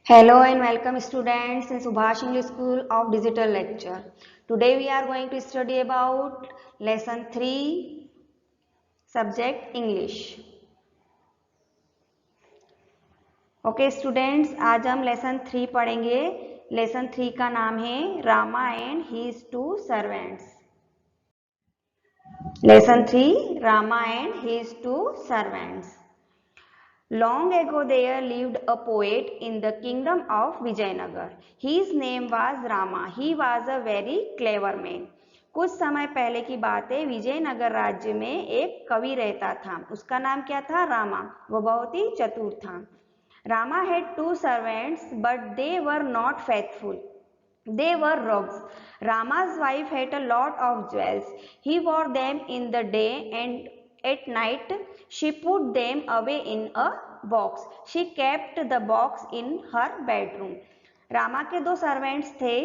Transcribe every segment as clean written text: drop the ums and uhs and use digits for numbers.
Hello and welcome students in Subhash English School of Digital Lecture. Today we are going to study about lesson 3 subject English. Okay students, आज हम lesson 3 पढ़ेंगे. Lesson 3 का नाम है Rama and his two servants. Lesson 3 Rama and his two servants. Long ago there lived a poet in the kingdom of Vijayanagar. His name was Rama. He was a very clever man. कुछ समय पहले की बात है, विजयनगर राज्य में एक कवि रहता था. उसका नाम क्या था? रामा. वो बहुत ही चतुर था. Rama had two servants, but they were not faithful. They were rogues. Rama's wife had a lot of jewels. He wore them in the day, and at night she put them away in a box. She kept the box in her bedroom. Rama के दो servants थे,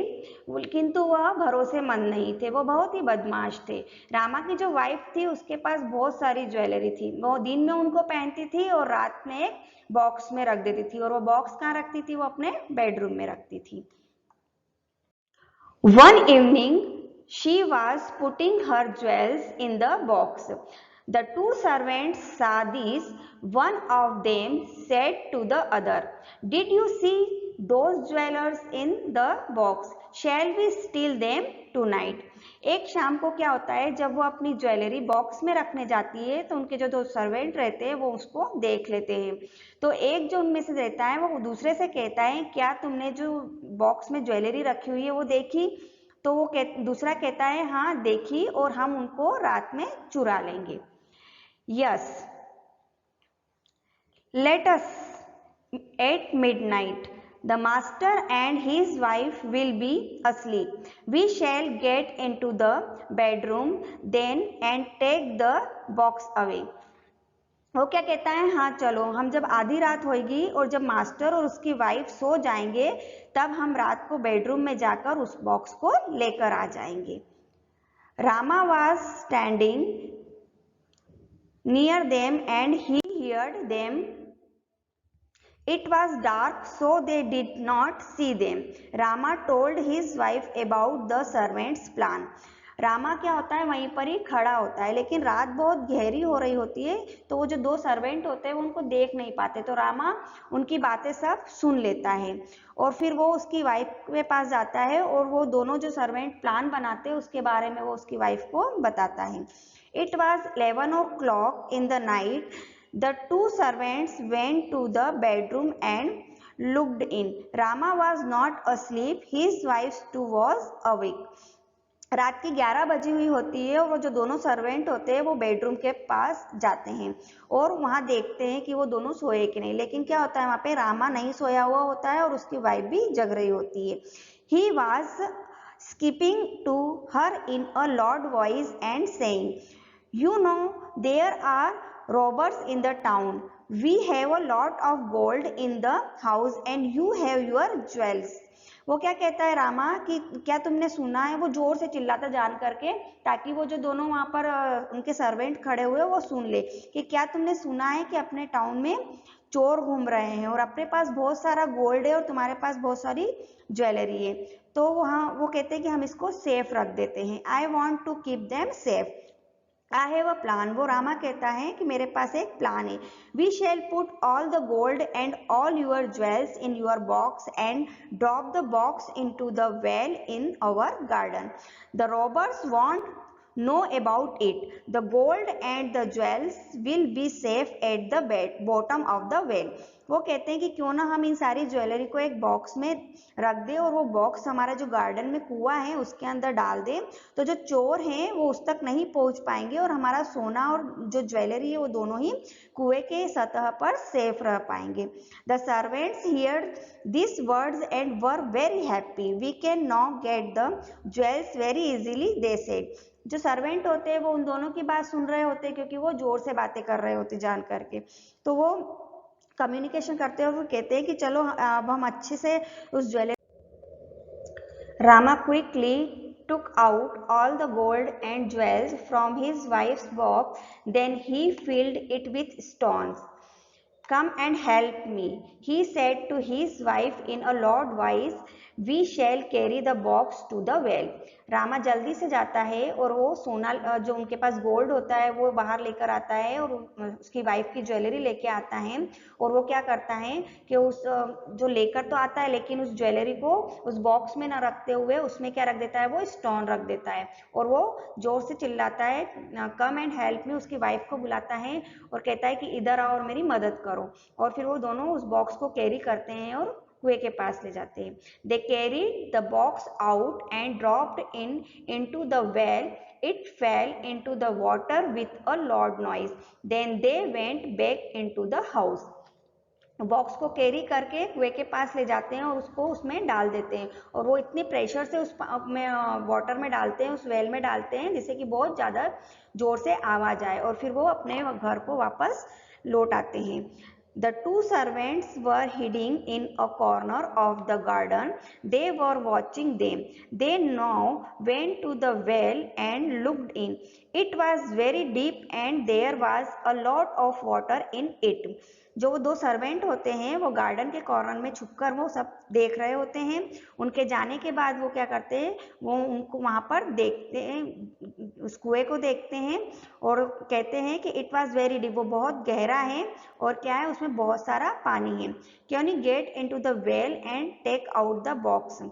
किंतु वह भरोसेमंद नहीं थे. वो बहुत ही बदमाश थे. रामा की जो वाइफ थी उसके पास बहुत सारी ज्वेलरी थी. वो दिन में उनको पहनती थी और रात में एक बॉक्स में रख देती थी. और वो बॉक्स कहाँ रखती थी? वो अपने बेडरूम में रखती थी. One evening, she was putting her jewels in the box. The two servants saw this. One of them said to the other, "Did you see those jewelers in the box? Shall we steal them tonight?" एक शाम को क्या होता है, जब वो अपनी jewellery box में रखने जाती है तो उनके जो दो सर्वेंट रहते हैं वो उसको देख लेते हैं. तो एक जो उनमें से रहता है वो दूसरे से कहता है, क्या तुमने जो बॉक्स में ज्वेलरी रखी हुई है वो देखी? तो वो दूसरा कहता है, हाँ देखी, और हम उनको रात में चुरा लेंगे. Yes, let us at midnight. The master and his wife will be asleep. We shall get into the bedroom then and take the box away. वो क्या कहता है, हाँ चलो, हम जब आधी रात होगी और जब मास्टर और उसकी वाइफ सो जाएंगे तब हम रात को बेडरूम में जाकर उस बॉक्स को लेकर आ जाएंगे. Rama was standing near them and he heard them. It was dark, so they did not see them. Rama told his wife about the servants' plan. Rama क्या होता है, वहीं पर ही खड़ा होता है, लेकिन रात बहुत गहरी हो रही होती है तो वो जो दो सर्वेंट होते हैं वो उनको देख नहीं पाते. तो रामा उनकी बातें सब सुन लेता है और फिर वो उसकी वाइफ के पास जाता है और वो दोनों जो सर्वेंट प्लान बनाते हैं उसके बारे में वो उसकी वाइफ को बताता है. It was 11 o'clock in the night. The two servants went to the bedroom and looked in. Rama was not asleep. His wife too was awake. रात की 11 बजी हुई होती है और वो जो दोनों सर्वेंट होते हैं वो बेडरूम के पास जाते हैं और वहां देखते हैं कि वो दोनों सोए कि नहीं. लेकिन क्या होता है, वहां पे रामा नहीं सोया हुआ होता है और उसकी वाइफ भी जग रही होती है. He was speaking to her in a loud voice and saying, "You know, there are robbers in the town. We have a lot of gold in the house and you have your jewels." वो क्या कहता है रामा कि क्या तुमने सुना है? वो जोर से चिल्लाता जान करके ताकि वो जो दोनों वहां पर उनके सर्वेंट खड़े हुए वो सुन ले कि क्या तुमने सुना है कि अपने टाउन में चोर घूम रहे हैं और अपने पास बहुत सारा गोल्ड है और तुम्हारे पास बहुत सारी ज्वेलरी है. तो वहाँ वो कहते हैं कि हम इसको सेफ रख देते हैं. I want to keep them safe. I have a plan. वो रामा कहता है कि मेरे पास एक प्लान है. We shall put all the gold and all your jewels in your box and drop the box into the well in our garden. The robbers won't know about it. The gold and the jewels will be safe at the bottom of the well. वो कहते हैं कि क्यों ना हम इन सारी jewellery को एक बॉक्स में रख दें और वो बॉक्स हमारा जो गार्डन में कुआं है उसके अंदर डाल दें तो जो चोर हैं वो उस तक नहीं पहुंच पाएंगे और हमारा सोना और जो ज्वेलरी है वो दोनों ही कुएं के सतह पर सेफ रह पाएंगे. The servants heard these words and were very happy. We can now get the jewels very easily, they said. जो सर्वेंट होते हैं वो उन दोनों की बात सुन रहे होते हैं क्योंकि वो जोर से बातें कर रहे होते जान करके. तो वो कम्युनिकेशन करते हुए कहते हैं कि चलो अब हम अच्छे से उस jewellery. Rama quickly took out all the gold and jewels from his wife's box. Then he filled it with stones. come and help me, he said to his wife in a loud voice, we shall carry the box to the well. Rama जल्दी से जाता है और वो सोना जो उनके पास gold होता है वो बाहर लेकर आता है और उसकी वाइफ की ज्वेलरी लेके आता है। और वो क्या करता है कि उस जो लेकर तो आता है लेकिन उस ज्वेलरी को उस बॉक्स में ना रखते हुए उसमें क्या रख देता है, वो स्टोन रख देता है। और वो जोर से चिल्लाता है, कम एंड हेल्प मी, उसकी वाइफ को बुलाता है और कहता है कि इधर आओ और मेरी मदद करो। और फिर वो दोनों उस बॉक्स को कैरी करते हैं और कुएं के पास ले जाते हैं। They carried the box out and dropped into the well, it fell into the water with a loud noise, then they went back into the house. Box को कैरी करके कुएं के पास ले जाते हैं और उसको उसमें डाल देते हैं। और वो इतने प्रेशर से उस वाटर में डालते हैं, उस वेल में डालते हैं, जिससे कि बहुत ज़्यादा जोर से आवाज़ आए और फिर वो अपने घर को वापस लौट आते हैं। The two servants were hiding in a corner of the garden. They were watching them. They now went to the well and looked in. It was very deep and there was a lot of water in it. जो दो servant होते हैं वो garden के corner में छुपकर वो सब देख रहे होते हैं। उनके जाने के बाद वो क्या करते हैं, वो उनको वहाँ पर देखते हैं, उस कुएं को देखते हैं और कहते हैं कि इट वॉज वेरी डीप, वो बहुत गहरा है और क्या है उसमें बहुत सारा पानी है। Can you get into the well and take out the box.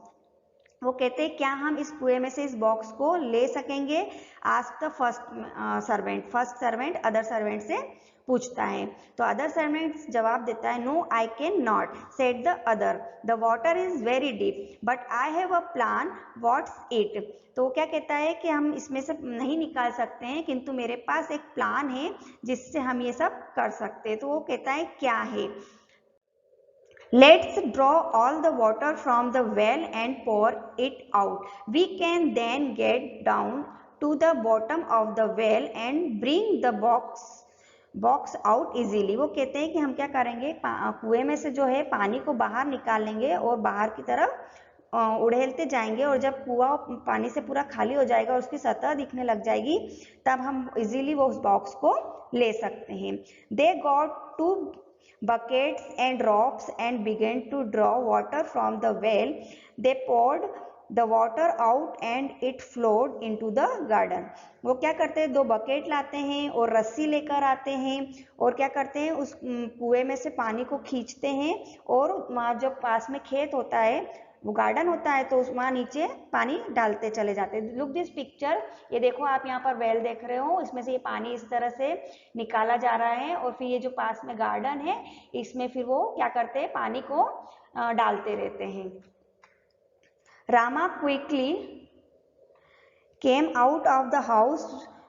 वो कहते हैं क्या हम इस कुएं में से इस बॉक्स को ले सकेंगे। Ask the first servant other servant से पूछता है। तो अदर सर्वेंट जवाब देता है, no I can not, said the other, the water is very deep but I have a plan, what's it. तो वो क्या कहता है कि हम इसमें से नहीं निकाल सकते हैं किंतु मेरे पास एक प्लान है जिससे हम ये सब कर सकते हैं। तो वो कहता है क्या है। Let's draw all the water from the well and pour it out. We can then get down to the bottom of the well and bring the box out easily. वो कहते हैं कि हम क्या करेंगे, कुएं में से जो है पानी को बाहर निकाल लेंगे और बाहर की तरफ उड़ेलते जाएंगे और जब कुआं पानी से पूरा खाली हो जाएगा और उसकी सतह दिखने लग जाएगी तब हम इजीली वो उस बॉक्स को ले सकते हैं। They got to buckets and ropes and began to draw water from the well. They poured the water out and it flowed into the garden. वो क्या करते हैं, 2 बकेट लाते हैं और रस्सी लेकर आते हैं और क्या करते हैं उस कुएं में से पानी को खींचते हैं और वहाँ जब पास में खेत होता है, वो गार्डन होता है, तो वहाँ नीचे पानी डालते चले जाते हैं। लुक दिस पिक्चर, ये देखो आप यहाँ पर वेल देख रहे हो, इसमें से ये पानी इस तरह से निकाला जा रहा है और फिर ये जो पास में गार्डन है इसमें फिर वो क्या करते हैं, पानी को डालते रहते हैं। Rama quickly came out of the house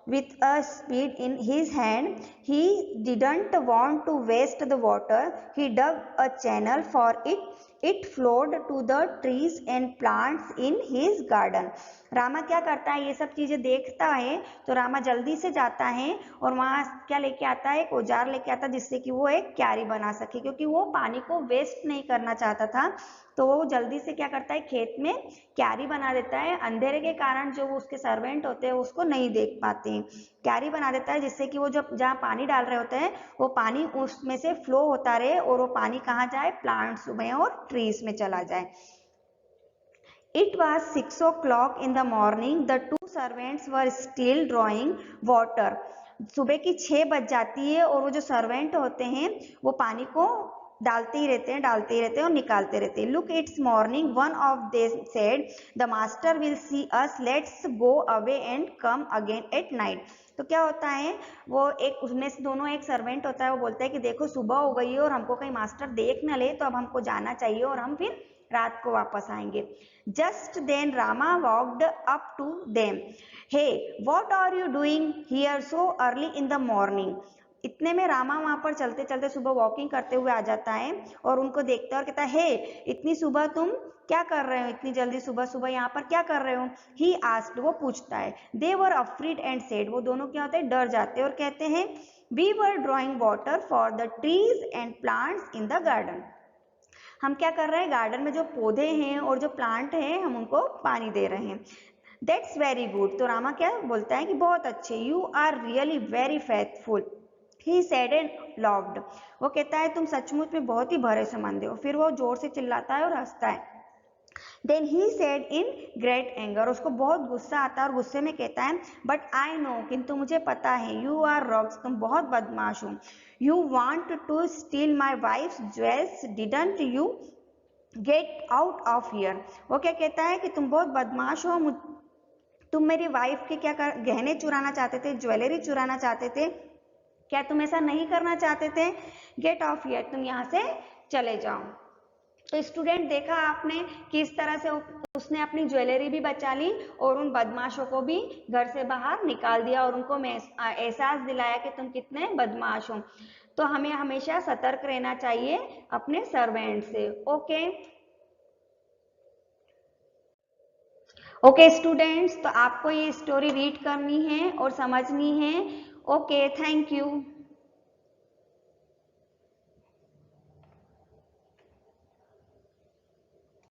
with a spade in his hand. He didn't want to waste the water. He dug a channel for it. It flowed to the trees and plants in his garden. Rama क्या करता है, ये सब चीजें देखता है तो रामा जल्दी से जाता है और वहाँ क्या लेके आता है, एक औजार लेके आता है जिससे कि वो एक क्यारी बना सके, क्योंकि वो पानी को वेस्ट नहीं करना चाहता था। तो वो जल्दी से क्या करता है, खेत में क्यारी बना देता है। अंधेरे के कारण जो उसके सर्वेंट होते हैं उसको नहीं देख पाते हैं, क्यारी बना देता है जिससे कि वो जब जहाँ पानी डाल रहे होते हैं वो पानी उसमें से फ्लो होता रहे और वो पानी कहाँ जाए, प्लांट्स में और ट्रीज में चला जाए। It was 6 o'clock in the morning. The 2 servants were still drawing water. सुबह की 6 बज जाती है और वो जो सर्वेंट होते हैं वो पानी को डालते ही रहते हैं और निकालते रहते हैं। Look it's morning, one of they said, the master will see us, let's go away and come again at night. तो क्या होता है, वो एक उसमें से दोनों, एक सर्वेंट होता है वो बोलता है कि देखो सुबह हो गई है और हमको कहीं मास्टर देख न ले, तो अब हमको जाना चाहिए और हम फिर रात को वापस आएंगे। Just then Rama walked up to them, hey what are you doing here so early in the morning. इतने में रामा वहां पर चलते चलते सुबह वॉकिंग करते हुए आ जाता है और उनको देखता है और कहता है, हे इतनी सुबह तुम क्या कर रहे हो, इतनी जल्दी सुबह सुबह यहाँ पर क्या कर रहे हो। ही आस्क्ड, वो पूछता है। दे वर अफ्रीड एंड सेड, वो दोनों क्या होते हैं, डर जाते हैं और कहते हैं, we were drawing water for the trees and plants in the garden. हम क्या कर रहे हैं, गार्डन में जो पौधे हैं और जो प्लांट हैं हम उनको पानी दे रहे हैं। दैट्स वेरी गुड, तो रामा क्या बोलता है कि बहुत अच्छे, you are really very faithful, He said and laughed. वो कहता है तुम सचमुच में बहुत ही भरोसेमंद हो। फिर वो जोर से चिल्लाता है और हंसता है। Then he said in great anger, उसको बहुत गुस्सा आता है और गुस्से में कहता है but I know, किंतु मुझे पता है, you are rogues, तुम बहुत बदमाश हो। You want to steal my wife's jewels, didn't you? Get out of here. वो क्या कहता है कि तुम बहुत बदमाश हो, तुम मेरी वाइफ के गहने चुराना चाहते थे, ज्वेलरी चुराना चाहते थे, क्या तुम ऐसा नहीं करना चाहते थे? गेट ऑफ हियर, तुम यहाँ से चले जाओ। तो स्टूडेंट देखा आपने किस तरह से उसने अपनी ज्वेलरी भी बचा ली और उन बदमाशों को भी घर से बाहर निकाल दिया और उनको एहसास दिलाया कि तुम कितने बदमाश हो। तो हमें हमेशा सतर्क रहना चाहिए अपने सर्वेंट से। ओके स्टूडेंट्स, तो आपको ये स्टोरी रीड करनी है और समझनी है। Okay, thank you.